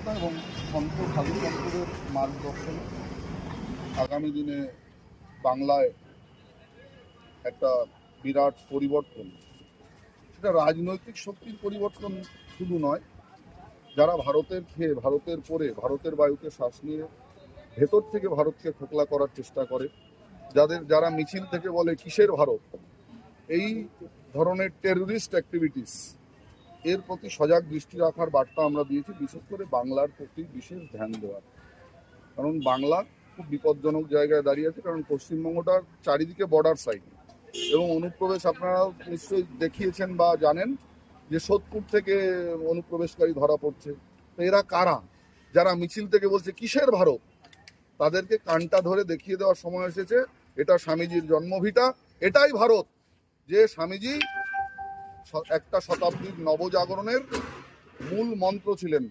বার্তা এবং সন্ত সাধু সন্তদের মার্গদর্শনে আগামী দিনে বাংলায় একটা বিরাট পরিবর্তন, সেটা রাজনৈতিক শক্তির পরিবর্তন শুধু নয়, যারা ভারতের খেয়ে ভারতের পরে ভারতের বায়ুতে শ্বাস নিয়ে ভেতর থেকে ভারতকে খোকলা করার চেষ্টা করে, যারা মিছিল থেকে বলে কিসের ভারত, এই ধরনের টেররিস্ট অ্যাক্টিভিটিস এর প্রতি সজাগ দৃষ্টি রাখার বার্তা আমরা দিয়েছি, বিশেষ করে বাংলার প্রতি বিশেষ ধ্যান দেওয়ার। কারণ বাংলা খুব বিপজ্জনক জায়গায় দাঁড়িয়ে আছে, কারণ পশ্চিমবঙ্গটার চারিদিকে বর্ডার সাইড এবং অনুপ্রবেশ আপনারা নিশ্চয়ই দেখিয়েছেন বা জানেন যে সোদপুর থেকে অনুপ্রবেশকারী ধরা পড়ছে। তো এরা কারা? যারা মিছিল থেকে বলছে কিসের ভারত, তাদেরকে কানটা ধরে দেখিয়ে দেওয়ার সময় এসেছে। এটা স্বামীজির জন্মভিটা, এটাই ভারত, যে স্বামীজি একটা শতাব্দীর নবজাগরণের মূল মন্ত্র ছিলেন।